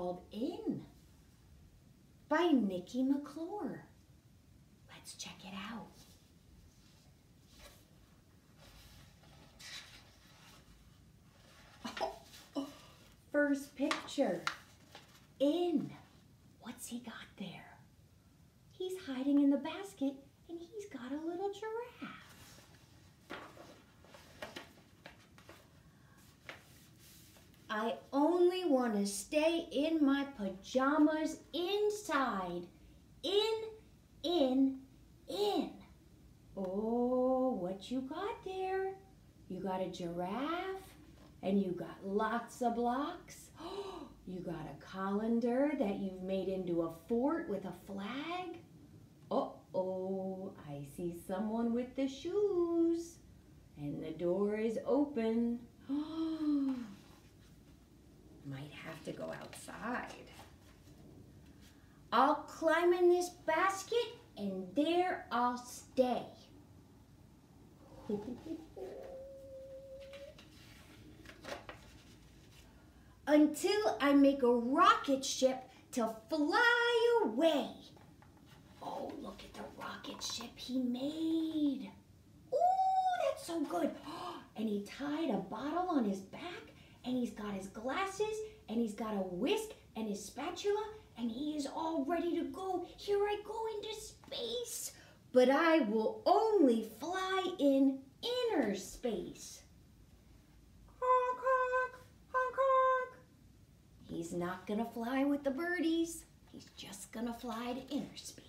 called In by Nikki McClure. Let's check it out. First picture, In. What's he got there? He's hiding in the basket and he's got a little giraffe. I only want to stay in my pajamas inside. In. Oh, what you got there? You got a giraffe and you got lots of blocks. You got a colander that you've made into a fort with a flag. Uh-oh, I see someone with the shoes. And the door is open. Might have to go outside. I'll climb in this basket and there I'll stay. Until I make a rocket ship to fly away. Oh, look at the rocket ship he made. Ooh, that's so good. And he tied a bottle on his back, and he's got his glasses, and he's got a whisk and his spatula, and he is all ready to go. Here I go into space. But I will only fly in inner space. Honk, honk, honk, honk. He's not gonna fly with the birdies. He's just gonna fly to inner space.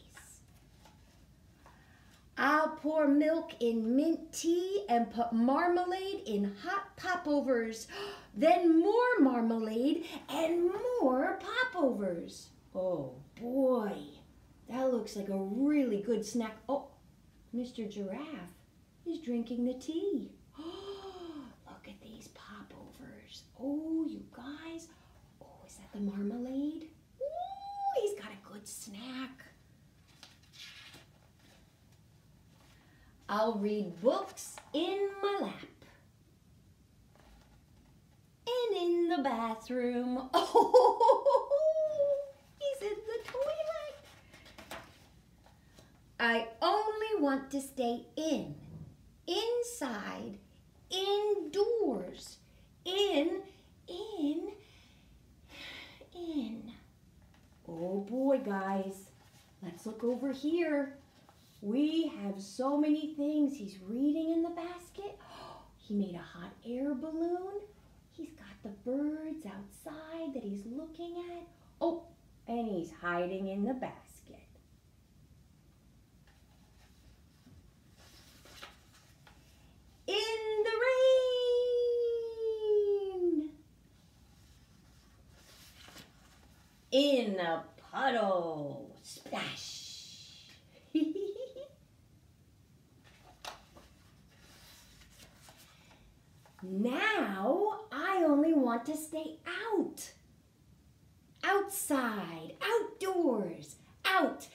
I'll pour milk in mint tea and put marmalade in hot popovers. Then more marmalade and more popovers. Oh boy, that looks like a really good snack. Oh, Mr. Giraffe is drinking the tea. Oh, look at these popovers. Oh, you guys. Oh, is that the marmalade? Ooh, he's got a good snack. I'll read books in my lap. And in the bathroom. Oh, he's in the toilet. I only want to stay in, inside, indoors, in. Oh boy, guys, let's look over here. We have so many things. He's reading in the basket. He made a hot air balloon. He's got the birds outside that he's looking at. Oh, and he's hiding in the basket. In the rain. In a puddle. Splash. Now, I only want to stay out. Outside, outdoors, out.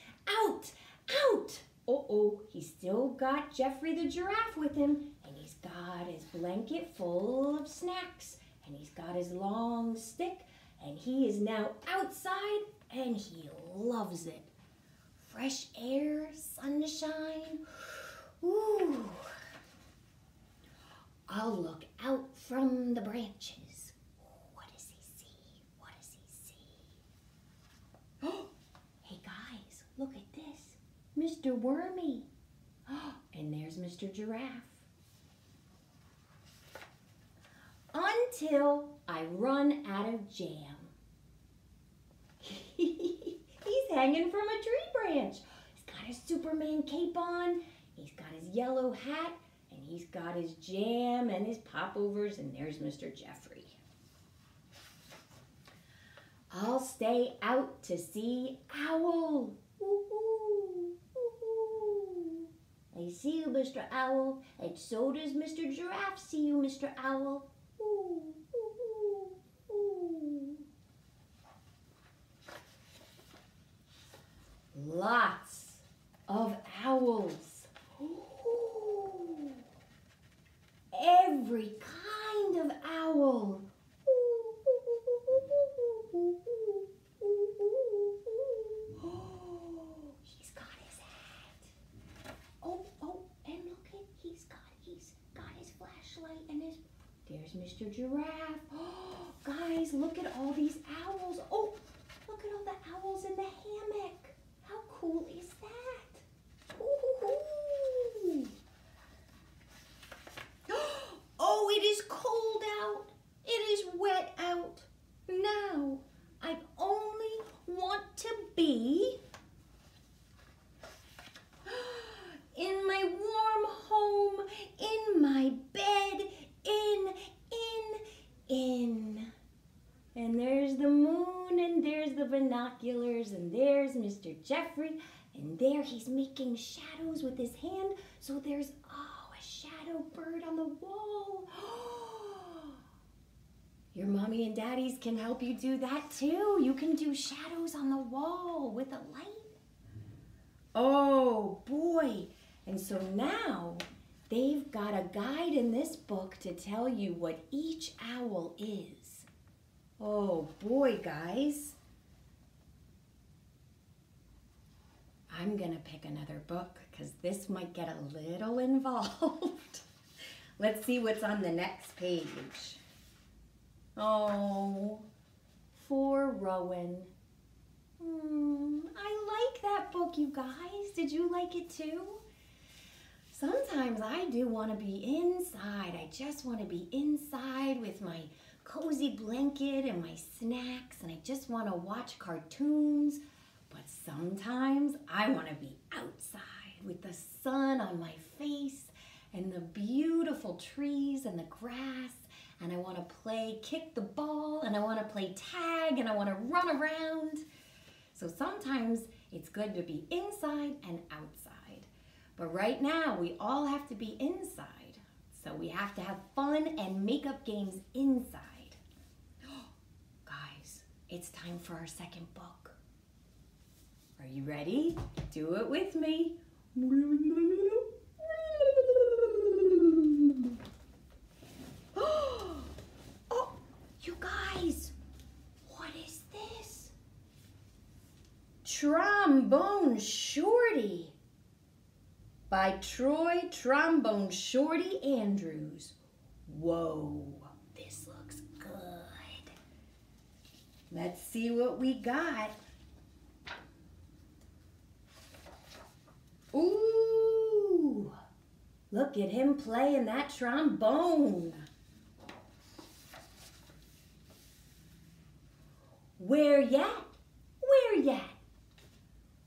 Uh-oh, he's still got Jeffrey the giraffe with him, and he's got his blanket full of snacks, and he's got his long stick, and he is now outside, and he loves it. Fresh air, sunshine, ooh. I'll look out from the branches. What does he see? What does he see? Oh, hey guys, look at this. Mr. Wormy. Oh, and there's Mr. Giraffe. Until I run out of jam. He's hanging from a tree branch. He's got his Superman cape on. He's got his yellow hat. And he's got his jam and his popovers, and there's Mr. Jeffrey. I'll stay out to see Owl. Ooh, ooh. I see you, Mr. Owl, and so does Mr. Giraffe see you, Mr. Owl. Ooh, ooh, ooh. Lots of owls. Every kind of owl. Mr. Giraffe. Oh, guys, look at all these owls. Oh, look at all the owls in the hammock. How cool is that? Ooh. Oh, it is cold out. It is wet out. Now, I only want to be in my warm home, in my bed, in. And there's the moon, and there's the binoculars, and there's Mr. Jeffrey, and there he's making shadows with his hand. So there's, a shadow bird on the wall. Your mommy and daddies can help you do that too. You can do shadows on the wall with a light. Oh boy. And so now they've got a guide in this book to tell you what each owl is. Oh boy, guys. I'm gonna pick another book because this might get a little involved. Let's see what's on the next page. Oh, for Rowan. I like that book, you guys. Did you like it too? Sometimes I do want to be inside. I just want to be inside with my cozy blanket and my snacks, and I just want to watch cartoons. But sometimes I want to be outside with the sun on my face and the beautiful trees and the grass, and I want to play kick the ball, and I want to play tag, and I want to run around. So sometimes it's good to be inside and outside. But right now, we all have to be inside. So we have to have fun and make up games inside. Guys, it's time for our second book. Are you ready? Do it with me. Oh, you guys, what is this? Trombone Shorty by Trombone Shorty Andrews. Whoa, this looks good. Let's see what we got. Ooh, look at him playing that trombone. Where yat? Where yat?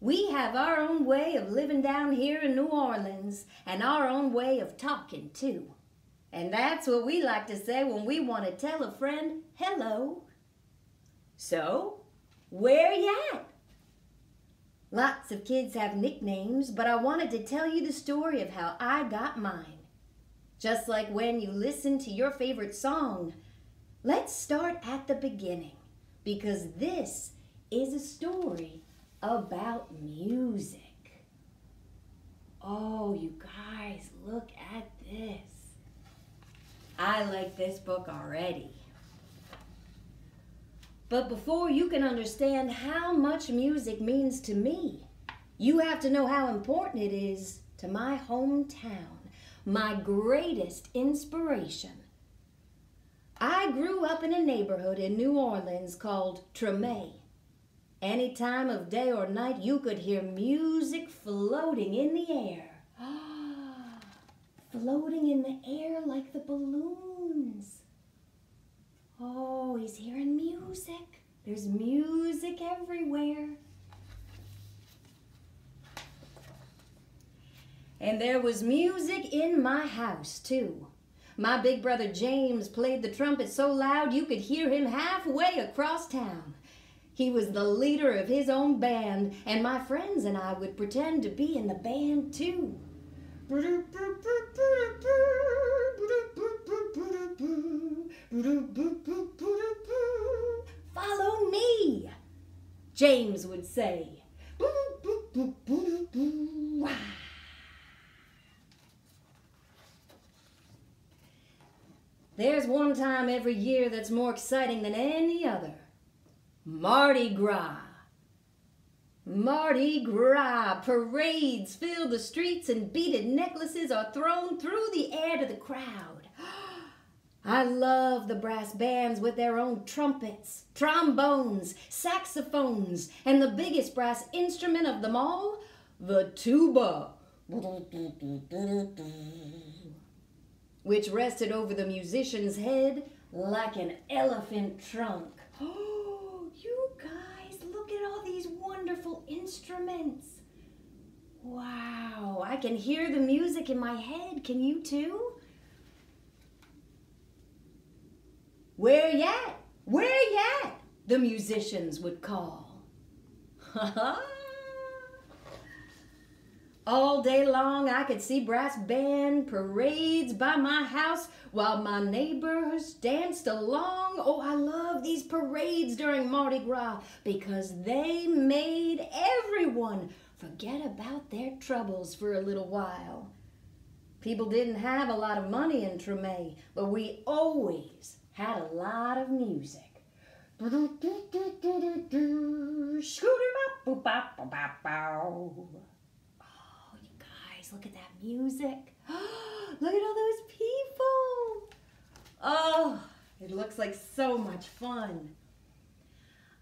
We have our own way of living down here in New Orleans, and our own way of talking too. And that's what we like to say when we want to tell a friend hello. So, where yat? Lots of kids have nicknames, but I wanted to tell you the story of how I got mine. Just like when you listen to your favorite song, let's start at the beginning, because this is a story about music. Oh, you guys, look at this. I like this book already. But before you can understand how much music means to me, you have to know how important it is to my hometown, my greatest inspiration. I grew up in a neighborhood in New Orleans called Treme. Any time of day or night, you could hear music floating in the air. Floating in the air like the balloons. Oh, he's hearing music. There's music everywhere. And there was music in my house, too. My big brother James played the trumpet so loud you could hear him halfway across town. He was the leader of his own band, and my friends and I would pretend to be in the band, too. Follow me, James would say. There's one time every year that's more exciting than any other. Mardi Gras. Mardi Gras. Parades fill the streets and beaded necklaces are thrown through the air to the crowd. I love the brass bands with their own trumpets, trombones, saxophones, and the biggest brass instrument of them all, the tuba, which rested over the musician's head like an elephant trunk. Oh, you guys, look at all these wonderful instruments. Wow, I can hear the music in my head. Can you too? Where yat? Where yat? The musicians would call. All day long I could see brass band parades by my house while my neighbors danced along. Oh, I love these parades during Mardi Gras because they made everyone forget about their troubles for a little while. People didn't have a lot of money in Treme, but we always had a lot of music. Oh, you guys, look at that music. Look at all those people. Oh, it looks like so much fun.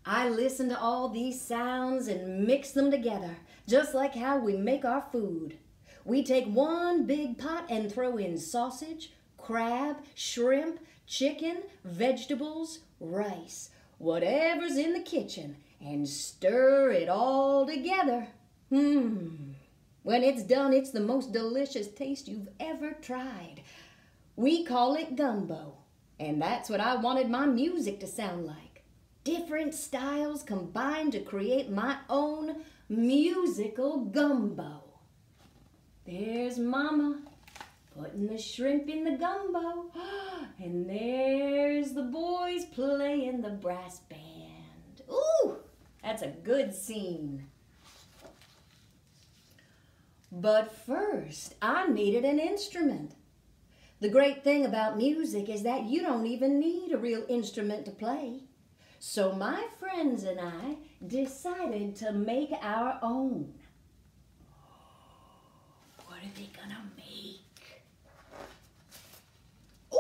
I listen to all these sounds and mix them together, just like how we make our food. We take one big pot and throw in sausage, crab, shrimp, chicken, vegetables, rice, whatever's in the kitchen, and stir it all together. When it's done, it's the most delicious taste you've ever tried. We call it gumbo, and that's what I wanted my music to sound like. Different styles combined to create my own musical gumbo. There's Mama putting the shrimp in the gumbo, and there's the boys playing the brass band. Ooh, that's a good scene. But first, I needed an instrument. The great thing about music is that you don't even need a real instrument to play. So my friends and I decided to make our own. What are they gonna make? Ooh!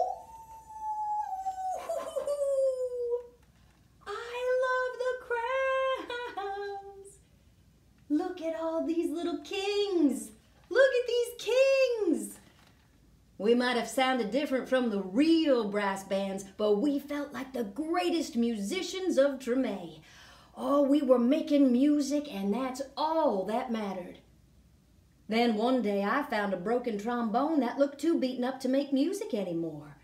I love the crowns. Look at all these little kings. Look at these kings. We might have sounded different from the real brass bands, but we felt like the greatest musicians of Treme. Oh, we were making music, and that's all that mattered. Then one day I found a broken trombone that looked too beaten up to make music anymore.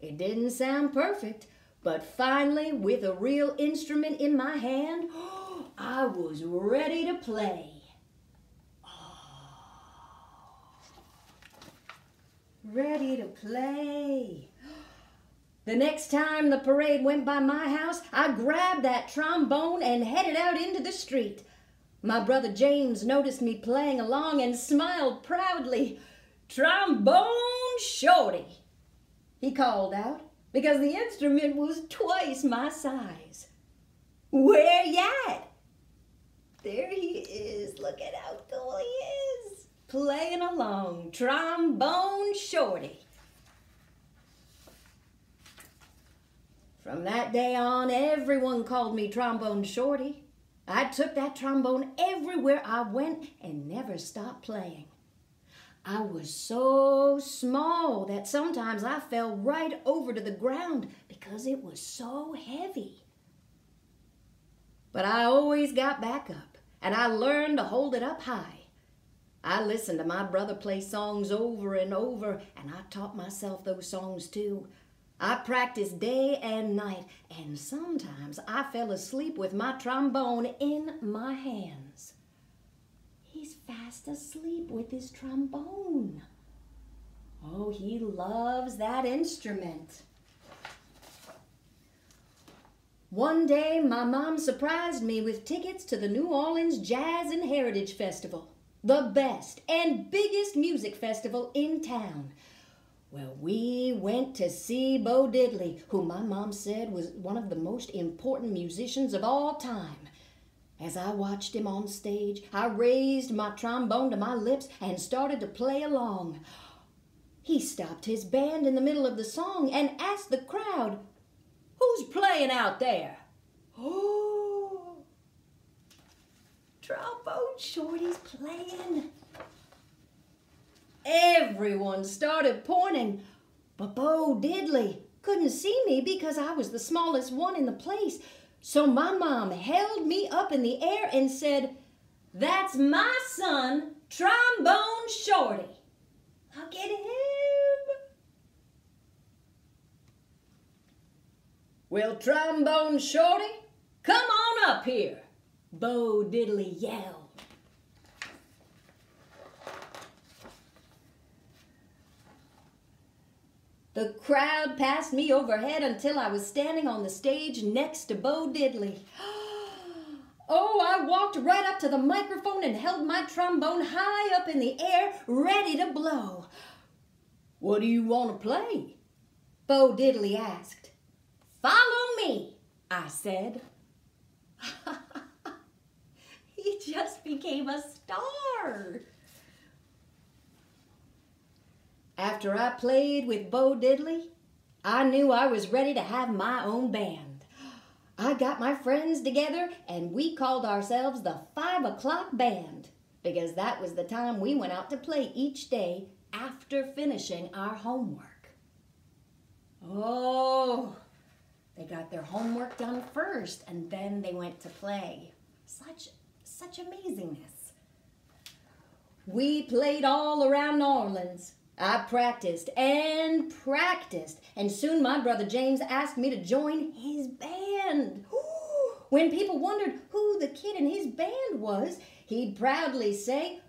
It didn't sound perfect, but finally, with a real instrument in my hand, I was ready to play. Ready to play. The next time the parade went by my house, I grabbed that trombone and headed out into the street. My brother James noticed me playing along and smiled proudly. "Trombone Shorty," he called out, because the instrument was twice my size. "Where yat?" There he is. Look at how cool he is. Playing along, Trombone Shorty. From that day on, everyone called me Trombone Shorty. I took that trombone everywhere I went and never stopped playing. I was so small that sometimes I fell right over to the ground because it was so heavy. But I always got back up, and I learned to hold it up high. I listened to my brother play songs over and over, and I taught myself those songs too. I practiced day and night, and sometimes I fell asleep with my trombone in my hands. He's fast asleep with his trombone. Oh, he loves that instrument. One day, my mom surprised me with tickets to the New Orleans Jazz and Heritage Festival, the best and biggest music festival in town. Well, we went to see Bo Diddley, who my mom said was one of the most important musicians of all time. As I watched him on stage, I raised my trombone to my lips and started to play along. He stopped his band in the middle of the song and asked the crowd, "Who's playing out there?" "Oh, Trombone Shorty's playing." Everyone started pointing, but Bo Diddley couldn't see me because I was the smallest one in the place. So my mom held me up in the air and said, "That's my son, Trombone Shorty. Look at him." "Well, Trombone Shorty, come on up here," Bo Diddley yelled. The crowd passed me overhead until I was standing on the stage next to Bo Diddley. Oh, I walked right up to the microphone and held my trombone high up in the air, ready to blow. "What do you want to play?" Bo Diddley asked. "Follow me," I said. He just became a star. After I played with Bo Diddley, I knew I was ready to have my own band. I got my friends together and we called ourselves the 5 o'clock Band because that was the time we went out to play each day after finishing our homework. Oh, they got their homework done first and then they went to play. Such amazingness. We played all around New Orleans. I practiced and practiced, and soon my brother James asked me to join his band. When people wondered who the kid in his band was, he'd proudly say,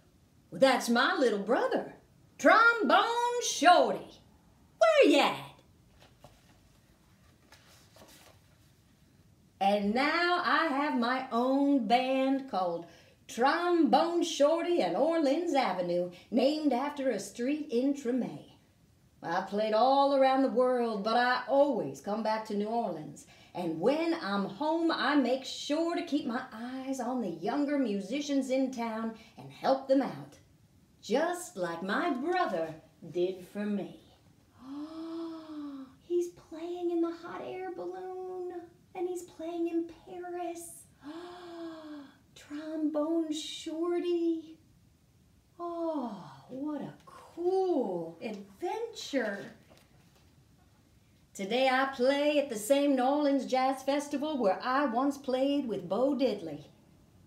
"Well, that's my little brother, Trombone Shorty. Where you at?" And now I have my own band called Trombone Shorty and Orleans Avenue, named after a street in Treme. I played all around the world, but I always come back to New Orleans. And when I'm home, I make sure to keep my eyes on the younger musicians in town and help them out, just like my brother did for me. Oh, he's playing in the hot air balloon, and he's playing in Paris. Trombone Shorty. Oh, what a cool adventure. Today I play at the same New Orleans Jazz Festival where I once played with Bo Diddley.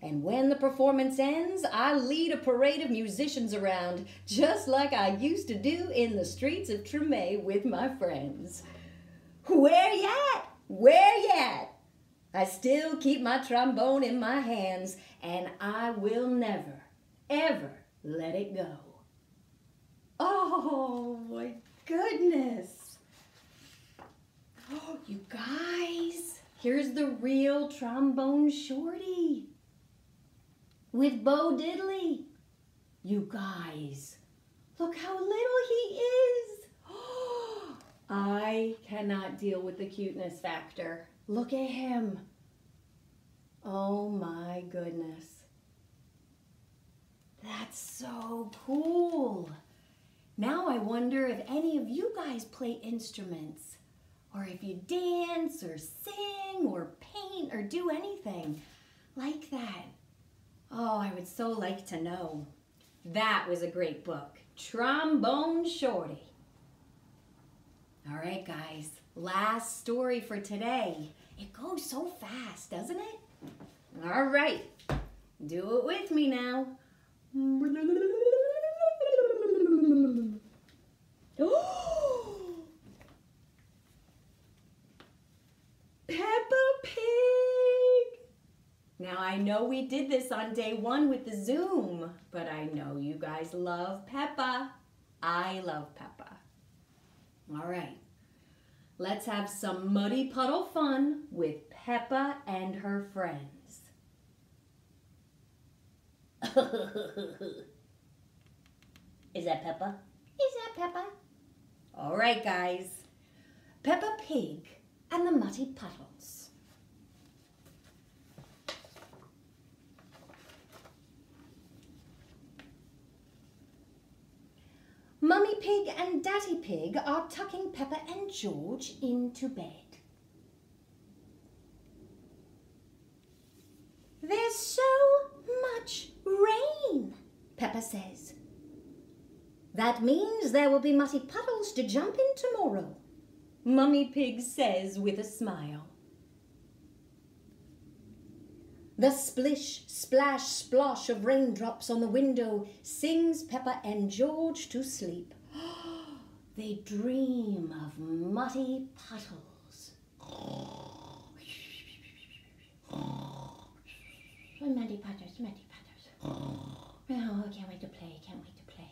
And when the performance ends, I lead a parade of musicians around, just like I used to do in the streets of Treme with my friends. Where you at? Where you at? I still keep my trombone in my hands, and I will never, ever let it go. Oh, my goodness. Oh, you guys, here's the real Trombone Shorty with Bo Diddley. You guys, look how little he is. I cannot deal with the cuteness factor. Look at him. Oh my goodness. That's so cool. Now I wonder if any of you guys play instruments, or if you dance or sing or paint or do anything like that. Oh, I would so like to know. That was a great book, Trombone Shorty. All right, guys, last story for today. It goes so fast, doesn't it? All right, do it with me now. Peppa Pig. Now, I know we did this on day 1 with the Zoom, but I know you guys love Peppa. I love Peppa. All right, let's have some muddy puddle fun with Peppa and her friends. Is that Peppa? Is that Peppa? All right, guys. Peppa Pig and the Muddy Puddles. Mummy Pig and Daddy Pig are tucking Peppa and George into bed. There's so much rain, Peppa says. That means there will be muddy puddles to jump in tomorrow, Mummy Pig says with a smile. The splish, splash, splosh of raindrops on the window sings Peppa and George to sleep. They dream of muddy puddles. Muddy puddles, muddy puddles. Oh, I can't wait to play, can't wait to play.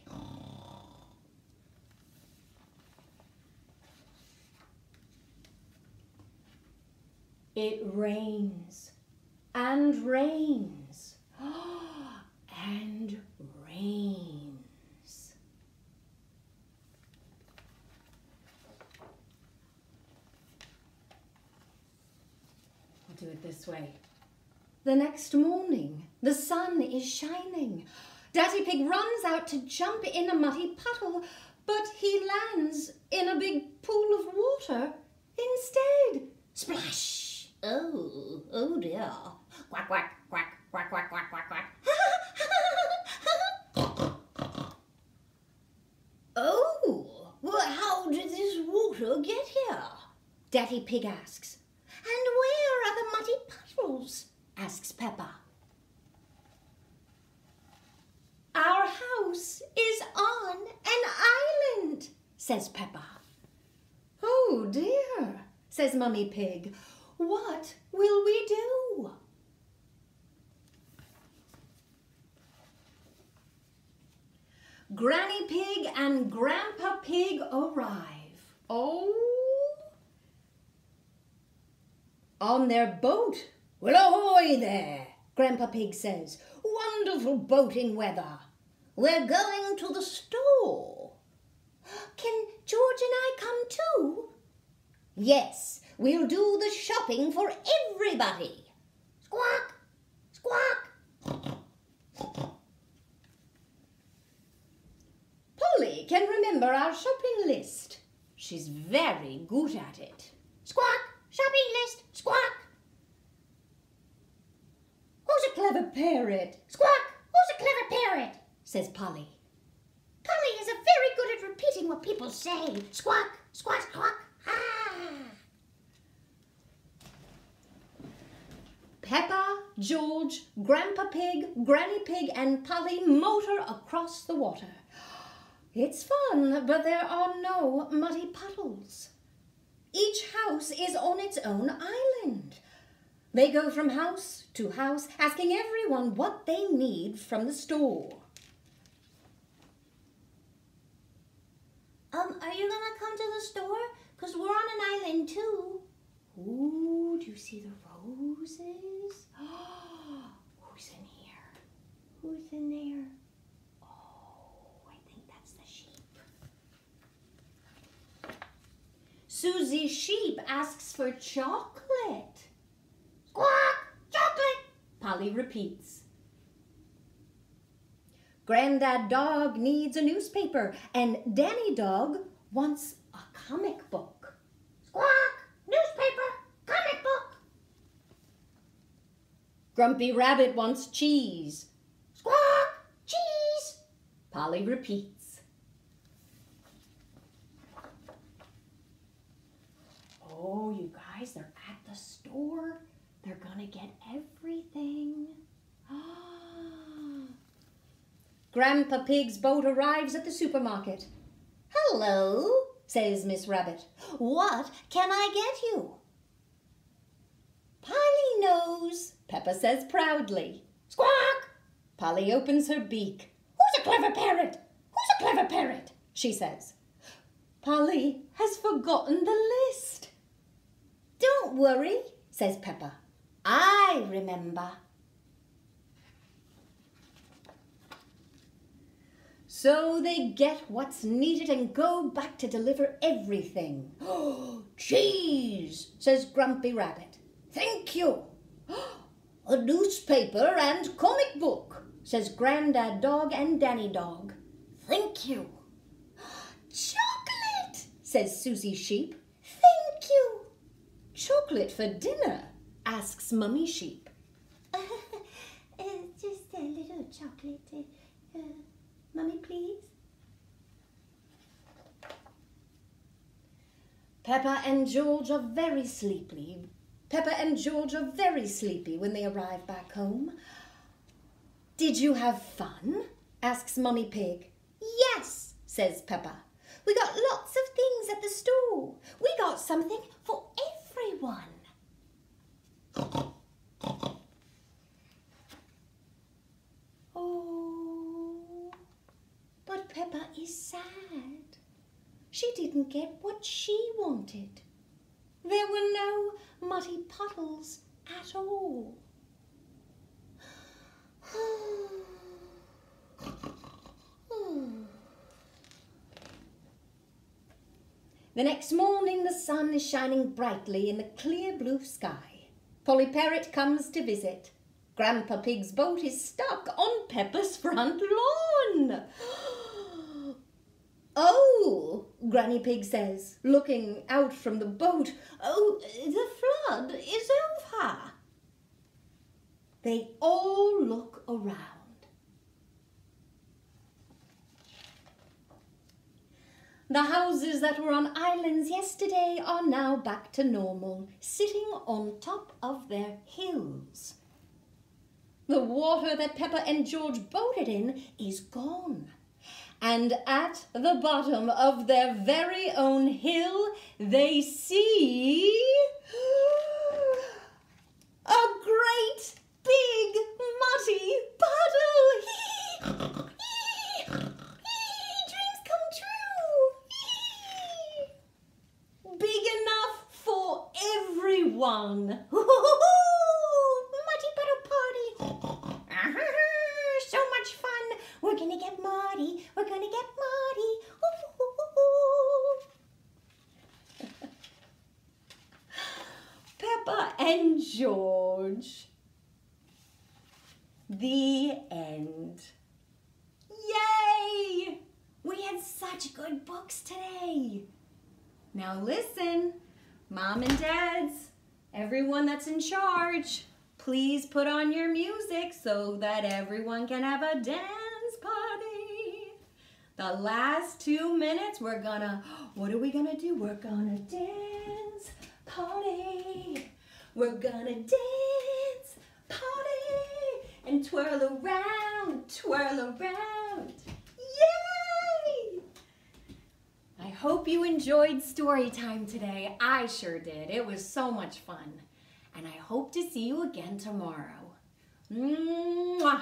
It rains and rains and rains. I'll do it this way. The next morning, the sun is shining. Daddy Pig runs out to jump in a muddy puddle, but he lands in a big pool of water instead. Splash! Oh dear. Quack, quack, quack, quack, quack, quack, quack, quack. Oh, well, how did this water get here? Daddy Pig asks. And where are the muddy puddles? Asks Peppa. Our house is on an island, says Peppa. Oh dear, says Mummy Pig. What will we do? Granny Pig and Grandpa Pig arrive. Oh! On their boat. Well, ahoy there, Grandpa Pig says. Wonderful boating weather. We're going to the store. Can George and I come too? Yes, we'll do the shopping for everybody. Squawk, squawk. Polly can remember our shopping list. She's very good at it. Squawk, shopping list, squawk. Who's a clever parrot? Squawk, who's a clever parrot? Says Polly. Polly is very good at repeating what people say. Squawk, squawk, squawk. Ah. Peppa, George, Grandpa Pig, Granny Pig and Polly motor across the water. It's fun, but there are no muddy puddles. Each house is on its own island. They go from house to house, asking everyone what they need from the store. Are you gonna come to the store? 'Cause we're on an island too. Ooh, do you see the roses? Who's in here? Who's in there? Oh, I think that's the sheep. Susie Sheep asks for chocolate. Squawk, chocolate. Polly repeats. Grandad Dog needs a newspaper and Danny Dog wants a comic book. Squawk, newspaper, comic book. Grumpy Rabbit wants cheese. Squawk, cheese. Polly repeats. Oh, you guys, they're at the store. They're gonna get everything. Grandpa Pig's boat arrives at the supermarket. Hello, says Miss Rabbit. what can I get you? Polly knows, Peppa says proudly. Squawk. Polly opens her beak. Who's a clever parrot? Who's a clever parrot? She says. Polly has forgotten the list. Don't worry, says Peppa. I remember. So they get what's needed and go back to deliver everything. Cheese, says Grumpy Rabbit. thank you. A newspaper and comic book, says Grandad Dog and Danny Dog. Thank you. says Susie Sheep. Thank you. Chocolate for dinner, asks Mummy Sheep. Just a little chocolate. Mummy, please. Peppa and George are very sleepy. Peppa and George are very sleepy when they arrive back home. Did you have fun? Asks Mummy Pig. Yes, says Peppa. we got lots of things at the store. We got something for everyone. Oh, but Peppa is sad. She didn't get what she wanted. There were no muddy puddles at all. The next morning the sun is shining brightly in the clear blue sky. Polly Parrot comes to visit. Grandpa Pig's boat is stuck on Peppa's front lawn. Oh, Granny Pig says, looking out from the boat. Oh, the flood is over. They all look around. The houses that were on islands yesterday are now back to normal, sitting on top of their hills. The water that Peppa and George boated in is gone. And at the bottom of their very own hill, they see a great big muddy puddle. Dreams come true. Big enough for everyone. Muddy puddle party. So much fun. We're gonna get muddy. We're gonna get muddy. Peppa and George. The end. Yay! We had such good books today. Now listen, Mom and Dads, everyone that's in charge, please put on your music so that everyone can have a dance party. The last 2 minutes, what are we gonna do? We're gonna dance party. We're gonna dance party and twirl around, twirl around. Yay! I hope you enjoyed story time today. I sure did. It was so much fun. And I hope to see you again tomorrow. Mwah!